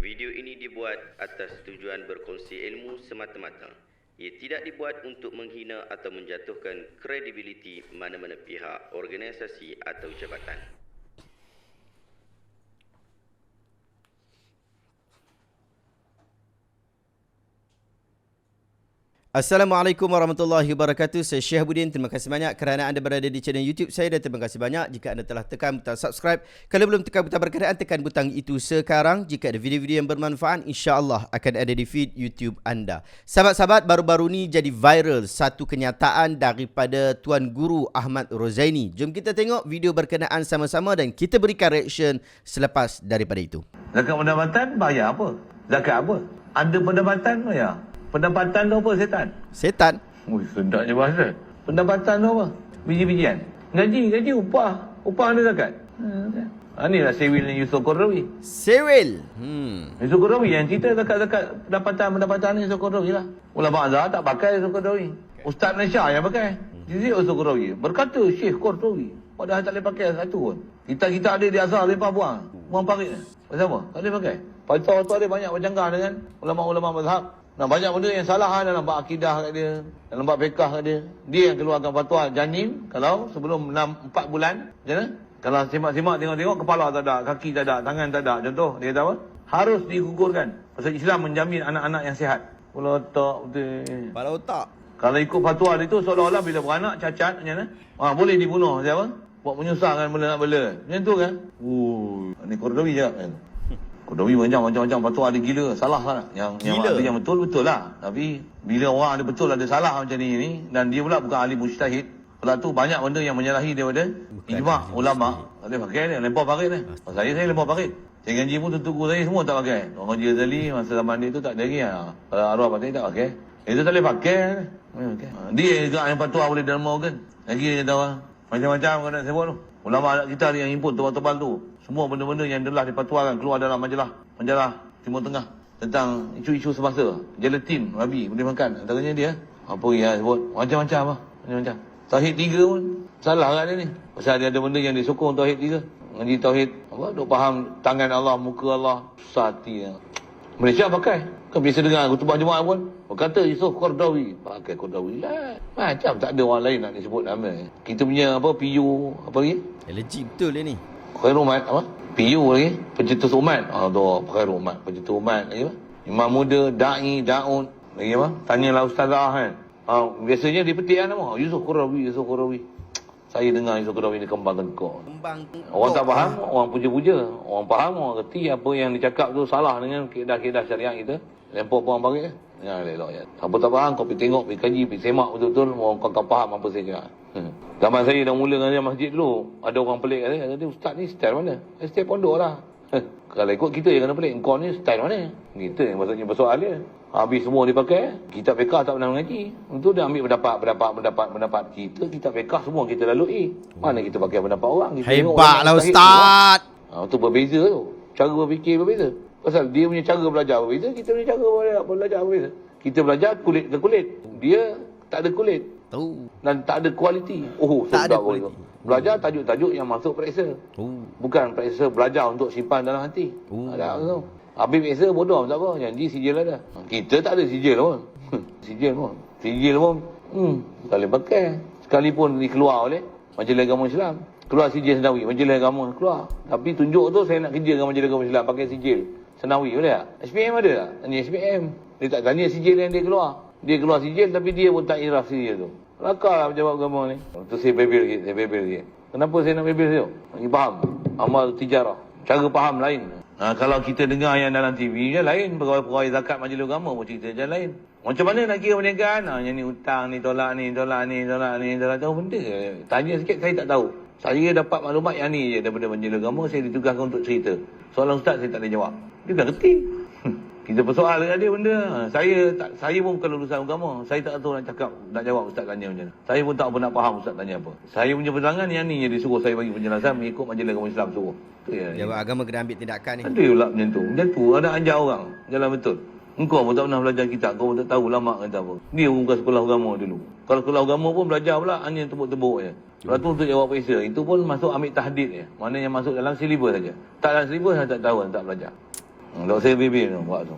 Video ini dibuat atas tujuan berkongsi ilmu semata-mata. Ia tidak dibuat untuk menghina atau menjatuhkan kredibiliti mana-mana pihak, organisasi atau jabatan. Assalamualaikum warahmatullahi wabarakatuh. Saya Syekh Budin. Terima kasih banyak kerana anda berada di channel YouTube saya dan terima kasih banyak jika anda telah tekan butang subscribe. Kalau belum tekan butang berkenaan, tekan butang itu sekarang. Jika ada video-video yang bermanfaat, insya-Allah akan ada di feed YouTube anda. Sahabat-sahabat, baru-baru ni jadi viral satu kenyataan daripada Tuan Guru Ahmad Rozaini. Jom kita tengok video berkenaan sama-sama dan kita berikan reaction selepas daripada itu. Zakat pendapatan bayar apa? Zakat apa? Ada pendapatan bayar. Pendapatan tu apa setan? Setan? Ui, sedapnya bahasa. Pendapatan tu apa? Biji-bijian. Gaji upah. Upah ada zakat. Inilah Sewil ni Yusof Qaradawi. Sewil? Yusof Qaradawi yang cerita zakat-zakat pendapatan ni Yusof Qaradawi lah. Ulama Azhar tak pakai Yusof Qaradawi. Ustaz Malaysia yang pakai. Jadi Yusof Qaradawi. Berkata Syekh Qaradawi. Padahal tak boleh pakai satu pun. Kita ada di Azhar lepas buang. Buang parit. Pasal apa? Tak boleh pakai. Pasal tu ada banyak bercanggah dengan ulama-ulama mazhab. Nah, banyak benda yang salah dalam bab akidah kat dia, dalam bab fiqh kat dia. Dia yang keluarkan fatwa janin kalau sebelum 4 bulan, macam mana? Kalau simak-simak tengok-tengok kepala tak ada, kaki tak ada, tangan tak ada. Contoh, dia kata apa? Harus digugurkan. Pasal Islam menjamin anak-anak yang sihat. Kepala otak betul. Kepala otak. Kalau ikut fatwa dia tu seolah-olah bila beranak cacat macam mana? Boleh dibunuh siapa? Buat menyusahkan bela nak bela. Macam tu kan? Ni Qaradawi je kan. Qaradawi macam-macam fatwa ada gila, salah lah. Yang ada yang betul lah. Tapi bila orang ada betul ada salah macam ni dan dia pula bukan ahli mujtahid, pula tu banyak benda yang menyalahi daripada ijma' ulama. Tak boleh pakai dia, lempar parit ni. Saya lempar parit. Saya ganji pun tutup saya semua tak pakai. Orang Haji Ghazali masa zaman dia tu tak ada lagi lah. Kalau arwah patih tak pakai. Itu tak boleh pakai. Dia juga yang fatwa boleh dermakan. Lagi dia tahu macam-macam kau nak sebut tu. Ulama kita yang input tebal-tebal tu. Semua benda-benda yang telah dipatuakan keluar dalam majalah Timur Tengah tentang isu-isu semasa. Gelatin babi boleh makan. Antaranya dia apa yang sebut macam-macam lah. Macam-macam. Tauhid 3 pun salah kan dia ni. Pasal dia ada benda yang disokong tauhid 3. Ngaji tauhid apa duk faham tangan Allah, muka Allah, susah hati. Malaysia pakai. Kan biasa dengar khutbah Jumaat pun berkata Yusof Qaradawi, pakai Qaradawi lah. Macam tak ada orang lain nak disebut nama. Kita punya apa PU apa lagi? Legit betul dia ni. Khairul umat apa? PU lagi, pencetus umat. Tu Khairul umat, pencetus umat lagi apa? Imam muda, dai, daun, lagi apa? Tanyalah ustazah kan. Biasanya dipetik nama Yusof Qaradawi. Saya dengar Yusof Qaradawi ni kembang tengkok. Orang tak faham, orang puja-puja. Orang faham, orang kerti apa yang dicakap tu salah dengan kaedah-kaedah syariat kita. Lempar orang parit ya elok ya. Apa tak faham kau pergi tengok, pergi kaji, pergi semak betul-betul orang kau faham apa saya cakap. Zaman saya dah mula dengan masjid dulu, ada orang pelik kata ustaz ni style mana? Style pondok lah. Kalau ikut kita yang kena pelik, engkau ni style mana? Kita yang maksudnya bersoal dia. Habis semua dipakai, kitab fiqh tak pernah mengaji. Untuk dia ambil pendapat kita, kitab fiqh semua kita lalui. Mana kita pakai pendapat orang? Hebatlah ustaz. Itu berbeza tu. Cara berfikir berbeza. Pasal dia punya cara belajar berbeza, kita punya cara belajar berbeza. Kita belajar kulit ke kulit. Dia tak ada kulit. Dan tak ada kualiti. Sedap itu. Belajar tajuk-tajuk yang masuk periksa. Bukan periksa belajar untuk simpan dalam hati. Ada tu. Habis periksa bodoh tak apa. Janji sijil ada. Kita tak ada sijil pun. Sijil pun. Tak boleh pakai. Sekalipun dikeluar oleh Majlis Agama Islam. Keluar sijil Senawi. Majlis Agama keluar. Tapi tunjuk tu saya nak kerja dengan Majlis Agama Islam. Pakai sijil Senawi boleh tak? SPM ada tak? Tanya SPM. Dia tak tanya sijil yang dia keluar. Dia keluar sijil tapi dia pun tak iraf sijil tu. Lakarlah pejabat agama ni. Tu saya bebel sikit. Kenapa saya nak bebel tu? Bagi faham. Amal tijarah. Cara faham lain. Kalau kita dengar yang dalam TV je lain. Pegawai-pegawai zakat majlis agama pun cerita je lain. Macam mana nak kira perniagaan? Yang ni hutang ni, tolak ni. Tahu benda. Tanya sikit saya tak tahu. Saya dapat maklumat yang ni je daripada majlis agama. Saya ditugaskan untuk cerita. Soalan ustaz saya tak boleh jawab. Dia tak kerti. Kita bersoal dengan dia benda. Saya pun bukan lulusan agama. Saya tak tahu nak jawab ustaz tanya macam mana. Saya pun tak apa nak faham ustaz tanya apa. Saya punya penerangan yang ni je disuruh saya bagi penjelasan mengikut Majlis Agama Islam suruh. Jawab agama kena ambil tindakan ni. Ada pula macam tu. Macam tu ada ajar orang. Jalan betul. Engkau pun tak pernah belajar kitab. Kau pun tak tahu lama kata apa. Dia pun bukan sekolah agama dulu. Kalau sekolah agama pun belajar pula hanya tebuk-tebuk je. Lepas tu untuk jawab periksa. Itu pun masuk ambil tahdid je. Maknanya masuk dalam silibus saja. Tak dalam silibus saya tak tahu, tak belajar. Tak saya bimbing tu buat tu.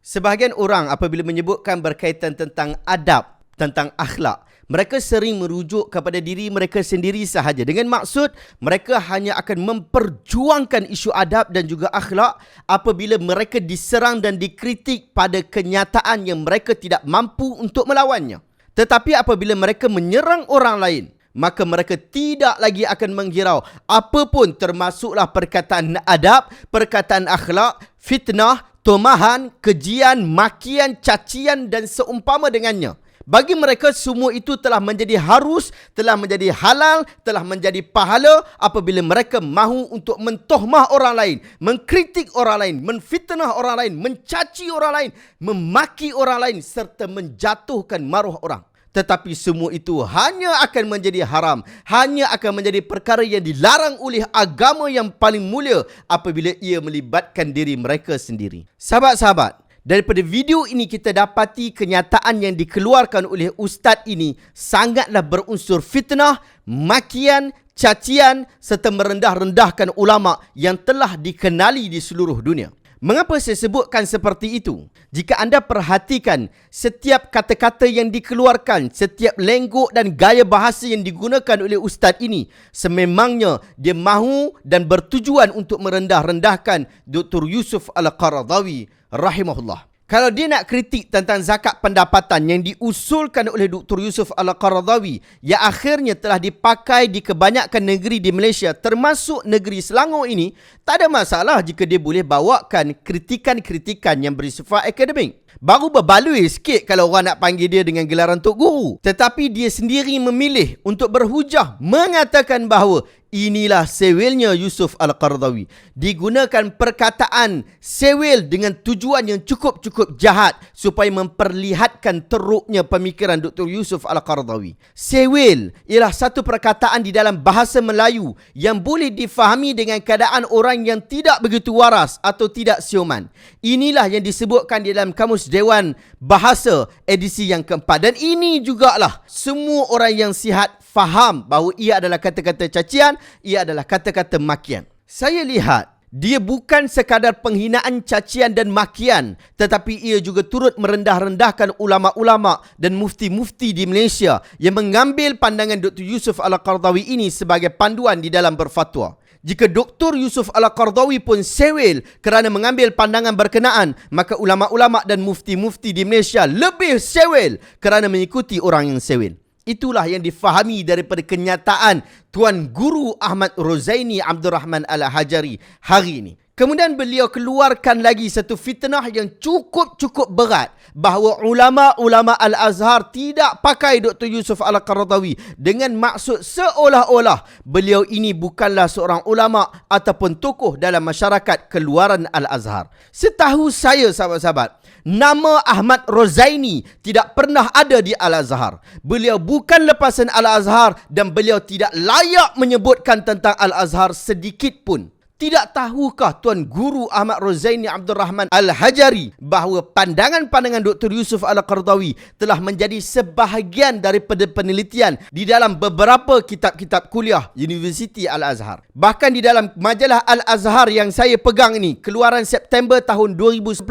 Sebahagian orang apabila menyebutkan berkaitan tentang adab, tentang akhlak, mereka sering merujuk kepada diri mereka sendiri sahaja. Dengan maksud, mereka hanya akan memperjuangkan isu adab dan juga akhlak apabila mereka diserang dan dikritik pada kenyataan yang mereka tidak mampu untuk melawannya. Tetapi apabila mereka menyerang orang lain, maka mereka tidak lagi akan menghirau apapun, termasuklah perkataan adab, perkataan akhlak, fitnah, tomahan, kejian, makian, cacian dan seumpama dengannya. Bagi mereka semua itu telah menjadi harus, telah menjadi halal, telah menjadi pahala apabila mereka mahu untuk mentohmah orang lain, mengkritik orang lain, menfitnah orang lain, mencaci orang lain, memaki orang lain serta menjatuhkan maruah orang. Tetapi semua itu hanya akan menjadi haram, hanya akan menjadi perkara yang dilarang oleh agama yang paling mulia apabila ia melibatkan diri mereka sendiri. Sahabat-sahabat, daripada video ini kita dapati kenyataan yang dikeluarkan oleh ustaz ini sangatlah berunsur fitnah, makian, cacian serta merendah-rendahkan ulama yang telah dikenali di seluruh dunia. Mengapa saya sebutkan seperti itu? Jika anda perhatikan setiap kata-kata yang dikeluarkan, setiap lenggok dan gaya bahasa yang digunakan oleh ustaz ini, sememangnya dia mahu dan bertujuan untuk merendah-rendahkan Dr. Yusuf Al-Qaradawi rahimahullah. Kalau dia nak kritik tentang zakat pendapatan yang diusulkan oleh Dr. Yusuf Al-Qaradawi yang akhirnya telah dipakai di kebanyakan negeri di Malaysia termasuk negeri Selangor ini, tak ada masalah jika dia boleh bawakan kritikan-kritikan yang bersifat akademik. Baru berbaloi sikit kalau orang nak panggil dia dengan gelaran Tok Guru. Tetapi dia sendiri memilih untuk berhujah mengatakan bahawa inilah sewelnya Yusuf Al-Qaradawi. Digunakan perkataan sewel dengan tujuan yang cukup-cukup jahat supaya memperlihatkan teruknya pemikiran Dr. Yusuf Al-Qaradawi. Sewel ialah satu perkataan di dalam bahasa Melayu yang boleh difahami dengan keadaan orang yang tidak begitu waras atau tidak siuman. Inilah yang disebutkan di dalam Kamus Dewan Bahasa edisi yang keempat. Dan ini jugalah semua orang yang sihat faham bahawa ia adalah kata-kata cacian, ia adalah kata-kata makian. Saya lihat dia bukan sekadar penghinaan, cacian dan makian, tetapi ia juga turut merendah-rendahkan ulama-ulama dan mufti-mufti di Malaysia yang mengambil pandangan Dr. Yusuf Al-Qaradawi ini sebagai panduan di dalam berfatwa. Jika Dr. Yusuf Al-Qaradawi pun sewel kerana mengambil pandangan berkenaan, maka ulama-ulama dan mufti-mufti di Malaysia lebih sewel kerana mengikuti orang yang sewel. Itulah yang difahami daripada kenyataan Tuan Guru Ahmad Rozaini Abdul Rahman Al-Hajari hari ini. Kemudian beliau keluarkan lagi satu fitnah yang cukup berat bahawa ulama-ulama Al-Azhar tidak pakai Dr. Yusuf Al-Qaradawi dengan maksud seolah-olah beliau ini bukanlah seorang ulama ataupun tokoh dalam masyarakat keluaran Al-Azhar. Setahu saya sahabat-sahabat, nama Ahmad Rozaini tidak pernah ada di Al-Azhar. Beliau bukan lepasan Al-Azhar dan beliau tidak layak menyebutkan tentang Al-Azhar sedikit pun. Tidak tahukah Tuan Guru Ahmad Rozaini Abdul Rahman Al-Hajari bahawa pandangan-pandangan Dr. Yusuf Al-Qaradawi telah menjadi sebahagian daripada penelitian di dalam beberapa kitab-kitab kuliah Universiti Al-Azhar. Bahkan di dalam majalah Al-Azhar yang saya pegang ini, keluaran September tahun 2011,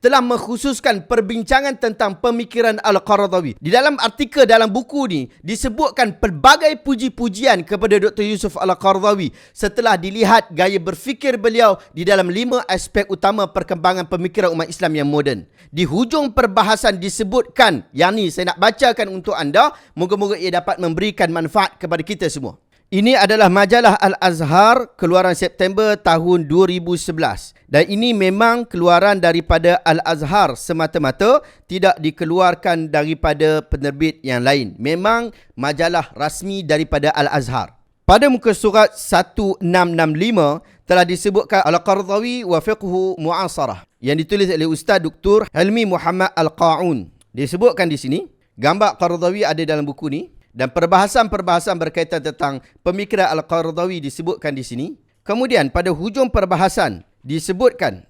telah mengkhususkan perbincangan tentang pemikiran Al-Qaradawi. Di dalam artikel dalam buku ni disebutkan pelbagai puji-pujian kepada Dr. Yusuf Al-Qaradawi setelah dilihat gaya berfikir beliau di dalam 5 aspek utama perkembangan pemikiran umat Islam yang moden. Di hujung perbahasan disebutkan, yang ni saya nak bacakan untuk anda, moga-moga ia dapat memberikan manfaat kepada kita semua. Ini adalah majalah Al-Azhar keluaran September tahun 2011. Dan ini memang keluaran daripada Al-Azhar semata-mata, tidak dikeluarkan daripada penerbit yang lain. Memang majalah rasmi daripada Al-Azhar. Pada muka surat 1665 telah disebutkan Al-Qaradawi wa fiqhu mu'asarah yang ditulis oleh Ustaz Dr. Helmi Muhammad Al-Qa'un. Disebutkan di sini, gambar Qaradawi ada dalam buku ni dan perbahasan-perbahasan berkaitan tentang pemikiran Al-Qaradawi disebutkan di sini. Kemudian pada hujung perbahasan disebutkan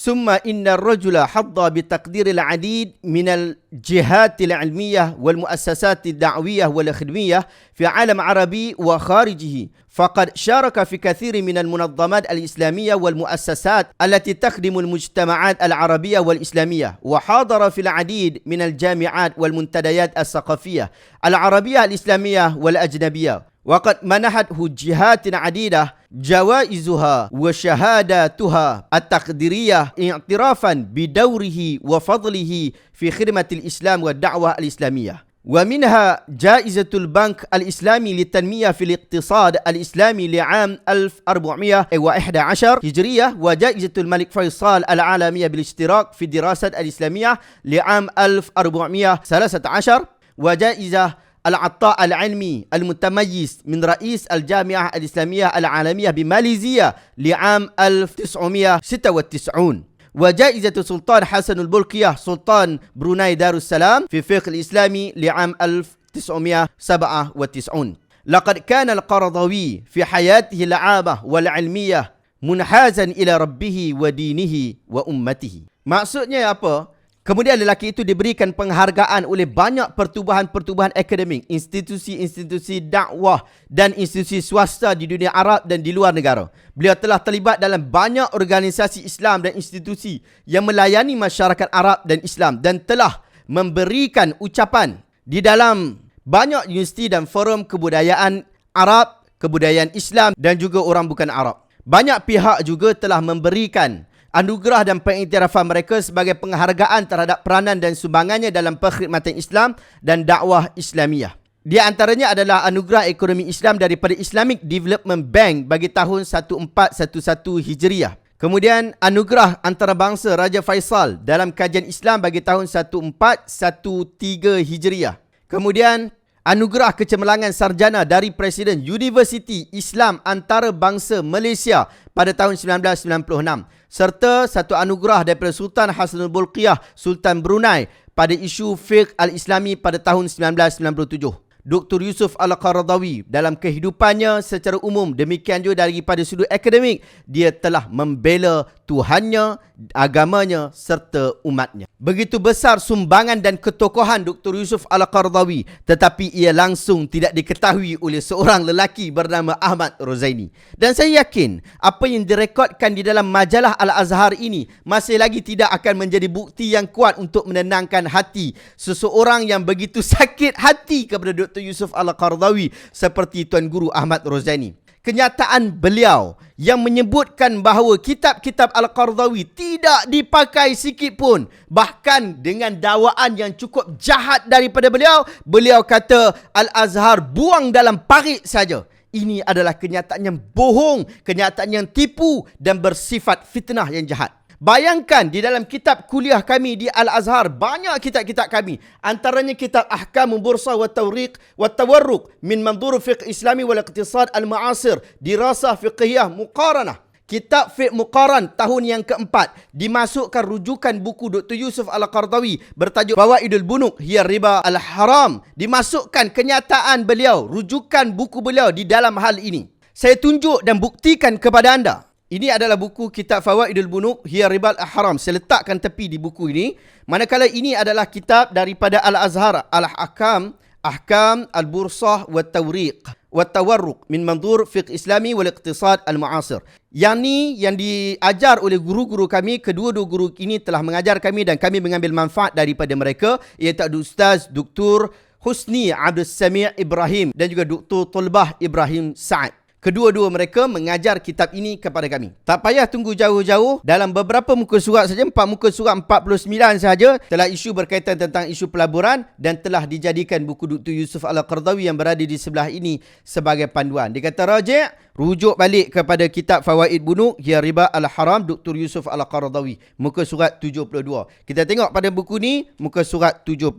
ثم إن الرجل حظ بتقدير العديد من الجهات العلمية والمؤسسات الدعوية والخدمية في عالم عربي وخارجه، فقد شارك في كثير من المنظمات الإسلامية والمؤسسات التي تخدم المجتمعات العربية والإسلامية، وحاضر في العديد من الجامعات والمنتديات الثقافية العربية الإسلامية والأجنبية، وقد منحته جهات عديدة جوائزها وشهاداتها التقديرية اعترافا بدوره وفضله في خدمة الإسلام والدعوة الإسلامية. ومنها جائزة البنك الإسلامي للتنمية في الاقتصاد الإسلامي لعام 1411 هجرية، وجائزة الملك فيصل العالمية بالاشتراك في الدراسات الإسلامية لعام 1413، وجائزة العطاء العلمي المتميز من رئيس الجامعة الإسلامية العالمية بماليزيا لعام 1996، وجائزة سلطان حسن البلقية سلطان بروناي دار السلام في الفقه الإسلامي لعام 1997. لقد كان القرضاوي في حياته العامة والعلمية منحازا إلى ربه ودينه وأمته. Maksudnya apa? Kemudian lelaki itu diberikan penghargaan oleh banyak pertubuhan-pertubuhan akademik, institusi-institusi dakwah dan institusi swasta di dunia Arab dan di luar negara. Beliau telah terlibat dalam banyak organisasi Islam dan institusi yang melayani masyarakat Arab dan Islam dan telah memberikan ucapan di dalam banyak universiti dan forum kebudayaan Arab, kebudayaan Islam dan juga orang bukan Arab. Banyak pihak juga telah memberikan anugerah dan pengiktirafan mereka sebagai penghargaan terhadap peranan dan sumbangannya dalam perkhidmatan Islam dan dakwah Islamiyah. Di antaranya adalah anugerah ekonomi Islam daripada Islamic Development Bank bagi tahun 1411 Hijriah. Kemudian anugerah antarabangsa Raja Faisal dalam kajian Islam bagi tahun 1413 Hijriah. Kemudian anugerah kecemerlangan sarjana dari Presiden Universiti Islam Antarabangsa Malaysia pada tahun 1996, serta satu anugerah daripada Sultan Hasanul Bolkiah Sultan Brunei pada isu fiqh al-Islami pada tahun 1997. Dr. Yusuf Al-Qaradawi dalam kehidupannya secara umum, demikian juga daripada sudut akademik, dia telah membela Tuhannya, agamanya serta umatnya. Begitu besar sumbangan dan ketokohan Dr. Yusuf Al-Qaradawi, tetapi ia langsung tidak diketahui oleh seorang lelaki bernama Ahmad Rozaini. Dan saya yakin apa yang direkodkan di dalam majalah Al-Azhar ini masih lagi tidak akan menjadi bukti yang kuat untuk menenangkan hati seseorang yang begitu sakit hati kepada Dr. Yusuf Al-Qaradawi seperti Tuan Guru Ahmad Rozaini. Kenyataan beliau yang menyebutkan bahawa kitab-kitab Al-Qaradawi tidak dipakai sikit pun, bahkan dengan dakwaan yang cukup jahat daripada beliau, beliau kata Al-Azhar buang dalam parit saja. Ini adalah kenyataan yang bohong, kenyataan yang tipu dan bersifat fitnah yang jahat. Bayangkan di dalam kitab kuliah kami di Al-Azhar, banyak kitab-kitab kami, antaranya kitab Ahkam Bursa wa Tawriq wa Tawarruq min manzur fiqh Islami wal iqtisad al-ma'asir, dirasah fiqhiyah muqaranah. Kitab Fiqh Muqaran tahun yang keempat dimasukkan rujukan buku Dr. Yusuf Al-Qaradawi bertajuk Fawaidul Bunuk hiya riba al-haram. Dimasukkan kenyataan beliau, rujukan buku beliau di dalam hal ini. Saya tunjuk dan buktikan kepada anda. Ini adalah buku kitab Fawaidul Bunuk hiya riba al-haram. Saya letakkan tepi di buku ini. Manakala ini adalah kitab daripada Al-Azhar, Al-Ahkam, Ahkam Al-Bursah wa Tawriq wa Tawarruq min manzur fiqh Islami wal iqtisad al-ma'asir. Yang ni yang diajar oleh guru-guru kami. Kedua-dua guru ini telah mengajar kami dan kami mengambil manfaat daripada mereka, iaitu Ustaz Dr. Husni Abdul Sami' Ibrahim dan juga Dr. Tulbah Ibrahim Sa'ad. Kedua-dua mereka mengajar kitab ini kepada kami. Tak payah tunggu jauh-jauh. Dalam beberapa muka surat saja, 4 muka surat 49 sahaja, telah isu berkaitan tentang isu pelaburan dan telah dijadikan buku Dr. Yusuf Al-Qaradawi yang berada di sebelah ini sebagai panduan. Dia kata raja', rujuk balik kepada kitab Fawaid Bunuk hiya riba al-haram Dr. Yusuf Al-Qaradawi, muka surat 72. Kita tengok pada buku ni, muka surat 72.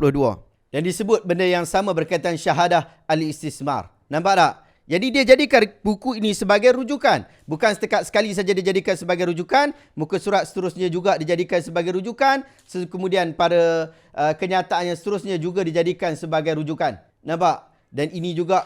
Yang disebut benda yang sama berkaitan syahadah al-istismar. Nampak tak? Jadi dia jadikan buku ini sebagai rujukan. Bukan setakat sekali saja dijadikan sebagai rujukan, muka surat seterusnya juga dijadikan sebagai rujukan, kemudian pada kenyataan yang seterusnya juga dijadikan sebagai rujukan. Nampak? Dan ini juga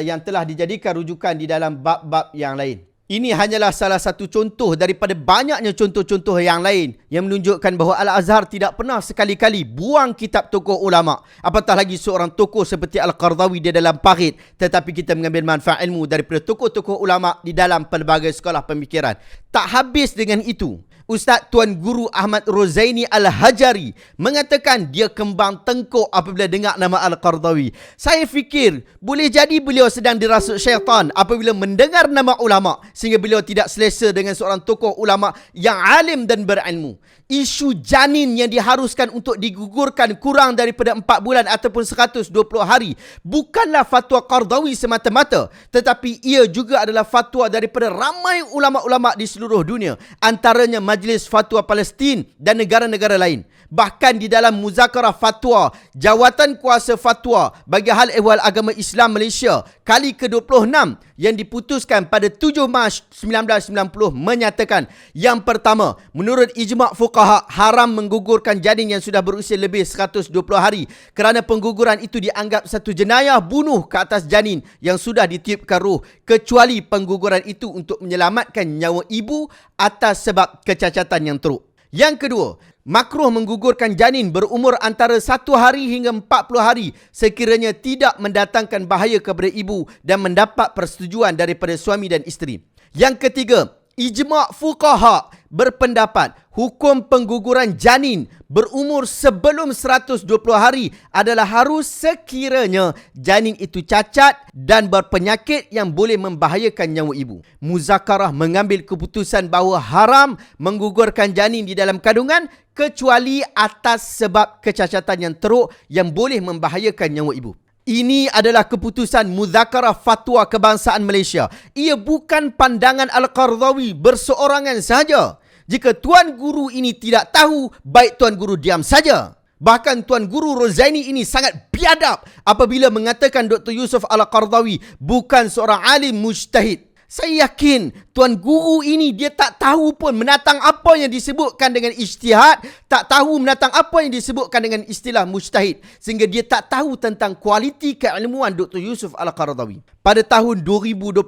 yang telah dijadikan rujukan di dalam bab-bab yang lain. Ini hanyalah salah satu contoh daripada banyaknya contoh-contoh yang lain yang menunjukkan bahawa Al-Azhar tidak pernah sekali-kali buang kitab tokoh ulama. Apatah lagi seorang tokoh seperti Al-Qardawi di dalam parit, tetapi kita mengambil manfaat ilmu daripada tokoh-tokoh ulama di dalam pelbagai sekolah pemikiran. Tak habis dengan itu, Ustaz Tuan Guru Ahmad Rozaini Al-Hajari mengatakan dia kembang tengkuk apabila dengar nama Al-Qardawi. Saya fikir boleh jadi beliau sedang dirasuk syaitan apabila mendengar nama ulama sehingga beliau tidak selesa dengan seorang tokoh ulama yang alim dan berilmu. Isu janin yang diharuskan untuk digugurkan kurang daripada 4 bulan ataupun 120 hari bukanlah fatwa Qardawi semata-mata, tetapi ia juga adalah fatwa daripada ramai ulama-ulama di seluruh dunia, antaranya Majlis Fatwa Palestin dan negara-negara lain. Bahkan di dalam muzakarah fatwa Jawatan Kuasa Fatwa bagi Hal Ehwal Agama Islam Malaysia kali ke-26 yang diputuskan pada 7 Mac 1990 menyatakan, yang pertama, menurut ijma' fuqaha haram menggugurkan janin yang sudah berusia lebih 120 hari kerana pengguguran itu dianggap satu jenayah bunuh ke atas janin yang sudah ditiupkan roh, kecuali pengguguran itu untuk menyelamatkan nyawa ibu atas sebab kecacatan yang teruk. Yang kedua, makruh menggugurkan janin berumur antara 1 hari hingga 40 hari sekiranya tidak mendatangkan bahaya kepada ibu dan mendapat persetujuan daripada suami dan isteri. Yang ketiga, ijma' fuqaha berpendapat hukum pengguguran janin berumur sebelum 120 hari adalah harus sekiranya janin itu cacat dan berpenyakit yang boleh membahayakan nyawa ibu. Muzakarah mengambil keputusan bahawa haram menggugurkan janin di dalam kandungan kecuali atas sebab kecacatan yang teruk yang boleh membahayakan nyawa ibu. Ini adalah keputusan Muzakarah Fatwa Kebangsaan Malaysia. Ia bukan pandangan Al-Qardawi berseorangan sahaja. Jika Tuan Guru ini tidak tahu, baik Tuan Guru diam saja. Bahkan Tuan Guru Rozaini ini sangat biadab apabila mengatakan Dr. Yusuf Al-Qardawi bukan seorang alim mujtahid. Saya yakin Tuan Guru ini dia tak tahu pun menatang apa yang disebutkan dengan ijtihad, tak tahu menatang apa yang disebutkan dengan istilah mujtahid, sehingga dia tak tahu tentang kualiti keilmuan Dr. Yusuf Al-Qardawi. Pada tahun 2022,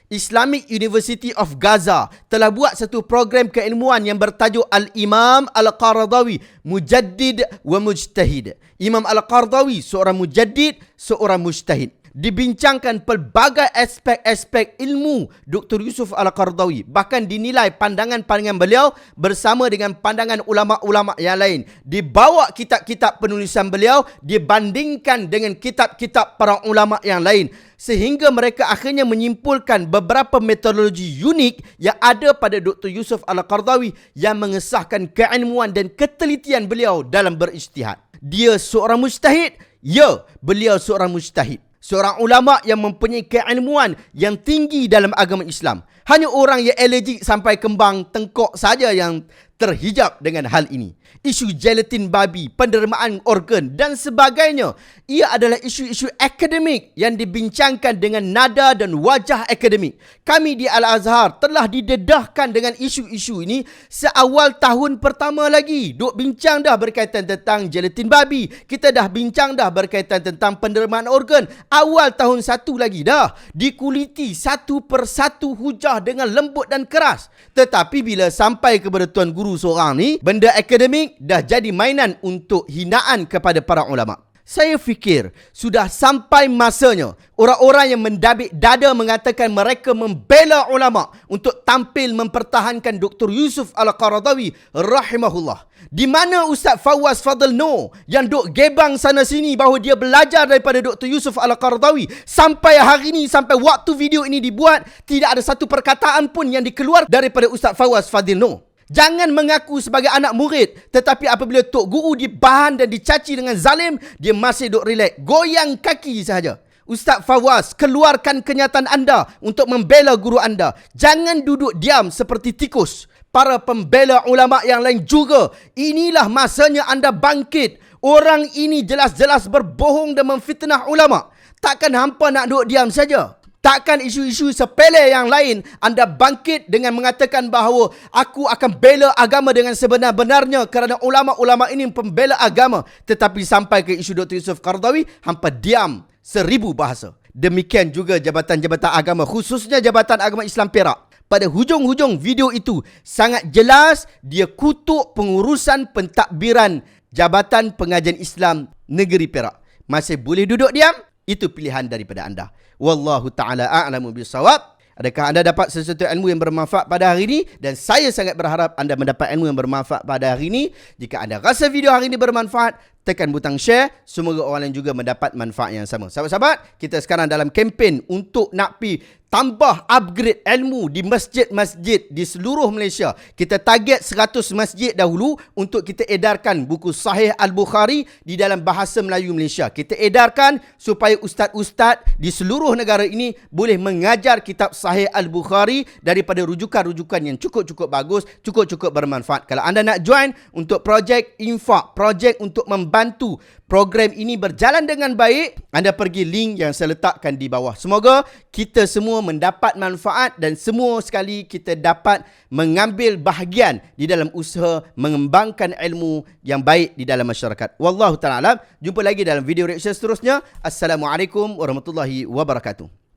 Islamic University of Gaza telah buat satu program keilmuan yang bertajuk Al-Imam Al-Qardawi Mujaddid wa Mujtahid. Imam Al-Qardawi seorang mujaddid, seorang mujtahid. Dibincangkan pelbagai aspek-aspek ilmu Dr. Yusuf Al-Qardawi. Bahkan dinilai pandangan-pandangan beliau bersama dengan pandangan ulama-ulama yang lain. Dibawa kitab-kitab penulisan beliau dibandingkan dengan kitab-kitab para ulama yang lain, sehingga mereka akhirnya menyimpulkan beberapa metodologi unik yang ada pada Dr. Yusuf Al-Qardawi yang mengesahkan keilmuan dan ketelitian beliau dalam berijtihad. Dia seorang mujtahid? Ya, beliau seorang mujtahid. Seorang ulama yang mempunyai keilmuan yang tinggi dalam agama Islam. Hanya orang yang alergik sampai kembang tengkuk saja yang terhijab dengan hal ini. Isu gelatin babi, pendermaan organ dan sebagainya. Ia adalah isu-isu akademik yang dibincangkan dengan nada dan wajah akademik. Kami di Al-Azhar telah didedahkan dengan isu-isu ini seawal tahun pertama lagi. Duk bincang dah berkaitan tentang gelatin babi. Kita dah bincang dah berkaitan tentang pendermaan organ. Awal tahun 1 lagi dah. Dikuliti satu persatu hujah dengan lembut dan keras. Tetapi bila sampai kepada Tuan Guru seorang ni, benda akademik dah jadi mainan untuk hinaan kepada para ulama. Saya fikir sudah sampai masanya orang-orang yang mendabik dada mengatakan mereka membela ulama untuk tampil mempertahankan Dr. Yusuf Al-Qardawi rahimahullah. Di mana Ustaz Fawaz Fadl Noor yang duk gebang sana sini bahawa dia belajar daripada Dr. Yusuf Al-Qardawi, sampai hari ini, sampai waktu video ini dibuat, tidak ada satu perkataan pun yang dikeluar daripada Ustaz Fawaz Fadl Noor. Jangan mengaku sebagai anak murid, tetapi apabila Tok Guru dibahan dan dicaci dengan zalim, dia masih duk relax, goyang kaki sahaja. Ustaz Fawaz, keluarkan kenyataan anda untuk membela guru anda. Jangan duduk diam seperti tikus. Para pembela ulama yang lain juga, inilah masanya anda bangkit. Orang ini jelas-jelas berbohong dan memfitnah ulama. Takkan hampa nak duduk diam saja? Takkan isu-isu sepele yang lain anda bangkit dengan mengatakan bahawa aku akan bela agama dengan sebenar-benarnya kerana ulama-ulama ini pembela agama. Tetapi sampai ke isu Dr. Yusuf Qardawi, hampa diam 1000 bahasa. Demikian juga jabatan-jabatan agama, khususnya Jabatan Agama Islam Perak. pada hujung-hujung video itu sangat jelas dia kutuk pengurusan pentadbiran Jabatan Pengajian Islam Negeri Perak. Masih boleh duduk diam? Itu pilihan daripada anda. Wallahu ta'ala a'lamu bisawab. Adakah anda dapat sesuatu ilmu yang bermanfaat pada hari ini? Dan saya sangat berharap anda mendapat ilmu yang bermanfaat pada hari ini. Jika anda rasa video hari ini bermanfaat, tekan butang share. Semoga orang lain juga mendapat manfaat yang sama. Sahabat-sahabat, kita sekarang dalam kempen untuk nak pergi tambah upgrade ilmu di masjid-masjid di seluruh Malaysia. Kita target 100 masjid dahulu untuk kita edarkan buku Sahih Al-Bukhari di dalam bahasa Melayu Malaysia. Kita edarkan supaya ustaz-ustaz di seluruh negara ini boleh mengajar kitab Sahih Al-Bukhari daripada rujukan-rujukan yang cukup-cukup bagus, cukup-cukup bermanfaat. Kalau anda nak join untuk projek infak, projek untuk membantu program ini berjalan dengan baik, anda pergi link yang saya letakkan di bawah. Semoga kita semua mendapat manfaat dan semua sekali kita dapat mengambil bahagian di dalam usaha mengembangkan ilmu yang baik di dalam masyarakat. Wallahu ta'ala alam. Jumpa lagi dalam video reaction seterusnya. Assalamualaikum warahmatullahi wabarakatuh.